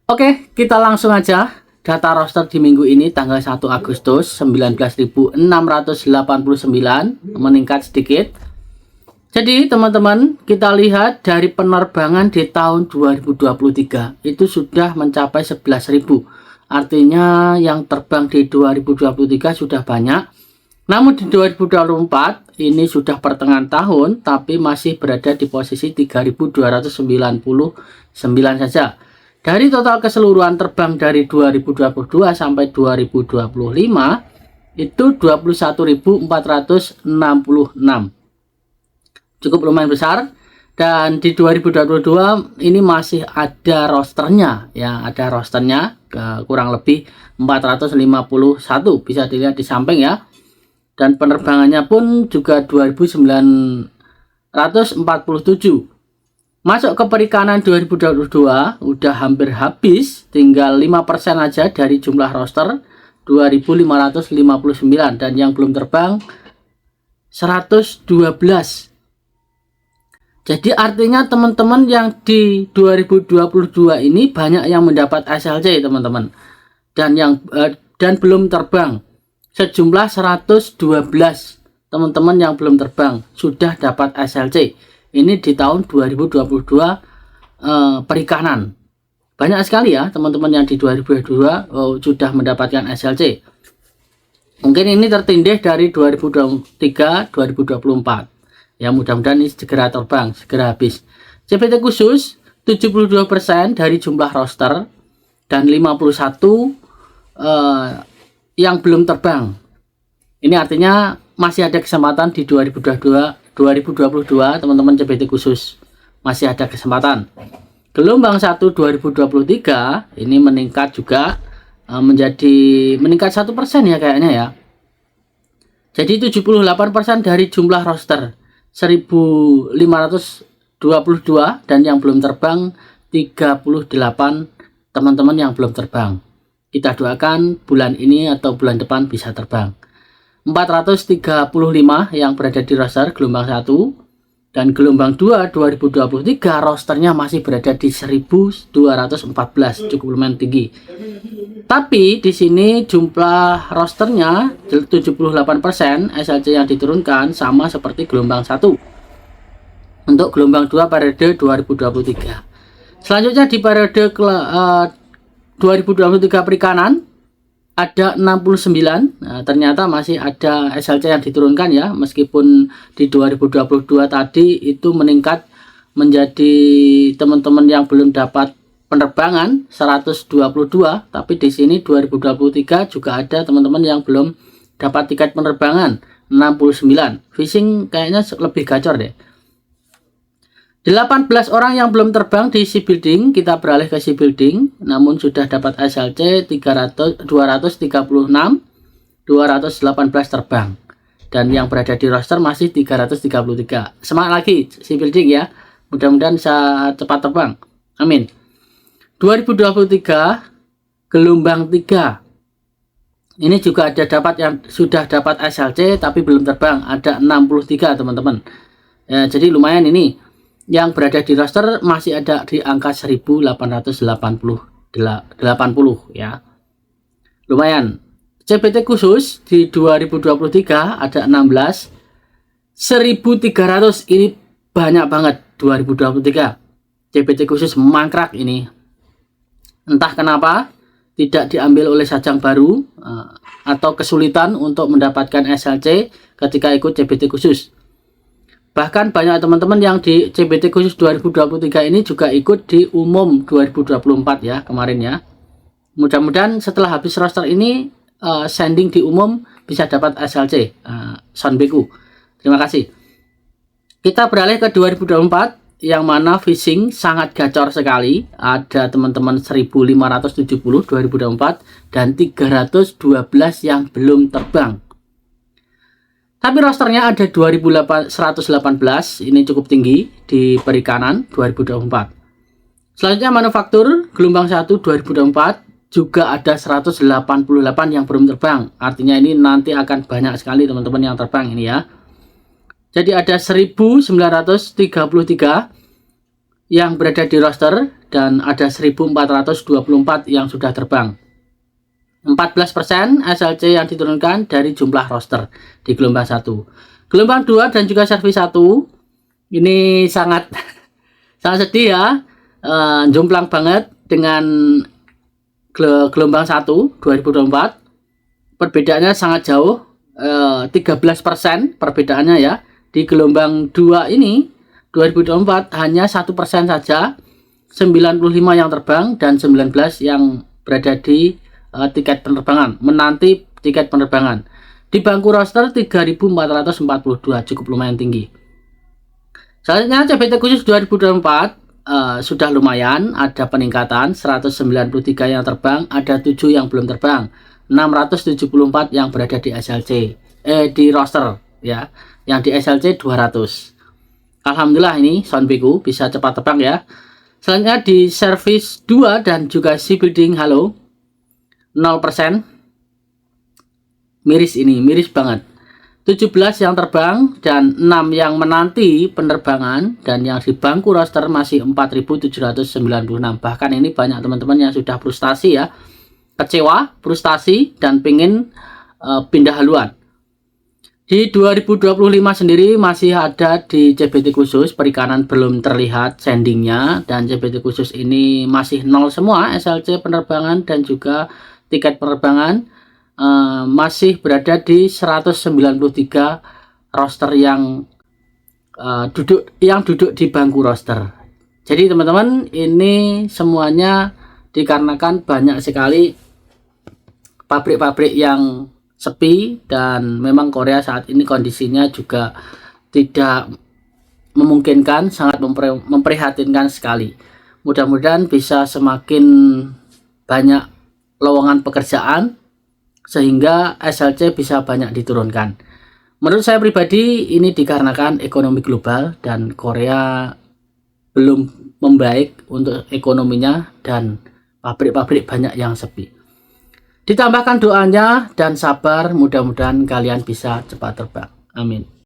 Oke, kita langsung aja data roster di minggu ini tanggal 1 Agustus 19.689 meningkat sedikit. Jadi teman-teman, kita lihat dari penerbangan di tahun 2023 itu sudah mencapai 11.000. Artinya yang terbang di 2023 sudah banyak. Namun di 2024 ini sudah pertengahan tahun tapi masih berada di posisi 3.299 saja. Dari total keseluruhan terbang dari 2022 sampai 2025 itu 21.466. Cukup lumayan besar. Dan di 2022 ini masih ada rosternya ya, ada rosternya kurang lebih 451 bisa dilihat di samping ya. Dan penerbangannya pun juga 2.947. Masuk ke perikanan 2022 udah hampir habis, tinggal 5% aja dari jumlah roster 2.559 dan yang belum terbang 112. Jadi artinya teman-teman yang di 2022 ini banyak yang mendapat SLC teman-teman. Dan belum terbang sejumlah 112 teman-teman yang belum terbang sudah dapat SLC. Ini di tahun 2022 perikanan. Banyak sekali ya teman-teman yang di 2022 sudah mendapatkan SLC. Mungkin ini tertindih dari 2023, 2024. Ya mudah-mudahan ini segera terbang, segera habis. CPT khusus 72% dari jumlah roster dan 51 yang belum terbang. Ini artinya masih ada kesempatan di 2022 teman-teman CPT khusus masih ada kesempatan. Gelombang 1 2023 ini meningkat juga meningkat 1% ya kayaknya ya. Jadi 78% dari jumlah roster 1.522 dan yang belum terbang 38 teman-teman yang belum terbang. Kita doakan bulan ini atau bulan depan bisa terbang. 435 yang berada di roster gelombang 1 dan gelombang 2 2023 rosternya masih berada di 1.214, cukup lumayan tinggi. Tapi di sini jumlah rosternya 78% SLC yang diturunkan sama seperti gelombang 1 untuk gelombang 2 periode 2023. Selanjutnya di periode 2023 perikanan ada 69. Nah, ternyata masih ada SLC yang diturunkan ya, meskipun di 2022 tadi itu meningkat menjadi teman-teman yang belum dapat penerbangan 122, tapi di sini 2023 juga ada teman-teman yang belum dapat tiket penerbangan 69. Fishing kayaknya lebih gacor deh. 18 orang yang belum terbang di Sea Building, kita beralih ke Sea Building, namun sudah dapat SLC 236, 218 terbang. Dan yang berada di roster masih 333. Semangat lagi Sea Building ya, mudah-mudahan bisa cepat terbang. Amin. 2023 gelombang 3. Ini juga ada yang sudah dapat SLC tapi belum terbang, ada 63 teman-teman. Ya, jadi lumayan ini. Yang berada di roster masih ada di angka 1880 ya. Lumayan. CPT khusus di 2023 ada 16. 1.300 ini banyak banget 2023. CPT khusus mangkrak ini. Entah kenapa tidak diambil oleh sajang baru atau kesulitan untuk mendapatkan SLC ketika ikut CPT khusus. Bahkan banyak teman-teman yang di CPT khusus 2023 ini juga ikut di umum 2024 ya kemarin ya. Mudah-mudahan setelah habis roster ini sending di umum bisa dapat SLC Sonbeku. Terima kasih. Kita beralih ke 2024 yang mana fishing sangat gacor sekali. Ada teman-teman 1.570 2024 dan 312 yang belum terbang. Tapi rosternya ada 2.118, ini cukup tinggi di perikanan 2024. Selanjutnya manufaktur gelombang 1 2024 juga ada 188 yang belum terbang. Artinya ini nanti akan banyak sekali teman-teman yang terbang ini ya. Jadi ada 1.933 yang berada di roster dan ada 1424 yang sudah terbang. 14% SLC yang diturunkan dari jumlah roster di gelombang 1. Gelombang 2 dan juga servis 1 ini sangat sangat sedih ya. Jomplang banget dengan gelombang 1 2024. Perbedaannya sangat jauh. 13% perbedaannya ya. Di gelombang 2 ini 2024 hanya 1% saja, 95 yang terbang dan 19 yang berada di tiket penerbangan, menanti tiket penerbangan. Di bangku roster 3442, cukup lumayan tinggi. Selanjutnya CBT khusus 2024 sudah lumayan, ada peningkatan 193 yang terbang, ada 7 yang belum terbang, 674 yang berada di SLC, di roster ya, yang di SLC 200. Alhamdulillah ini soundbiku bisa cepat terbang ya. Selanjutnya di service 2 dan juga sea building halo 0%. Miris ini, miris banget. 17 yang terbang dan 6 yang menanti penerbangan, dan yang di bangku roster masih 4.796. Bahkan ini banyak teman-teman yang sudah frustasi ya. Kecewa, frustasi dan pengen pindah haluan. Di 2025 sendiri masih ada di CBT khusus, perikanan belum terlihat sendingnya, dan CBT khusus ini masih nol semua, SLC penerbangan dan juga tiket penerbangan masih berada di 193 roster yang duduk di bangku roster. Jadi teman-teman, ini semuanya dikarenakan banyak sekali pabrik-pabrik yang sepi, dan memang Korea saat ini kondisinya juga tidak memungkinkan, sangat memprihatinkan sekali. Mudah-mudahan bisa semakin banyak lowongan pekerjaan sehingga SLC bisa banyak diturunkan. Menurut saya pribadi ini dikarenakan ekonomi global dan Korea belum membaik untuk ekonominya, dan pabrik-pabrik banyak yang sepi. Ditambahkan doanya dan sabar, mudah-mudahan kalian bisa cepat terbang. Amin.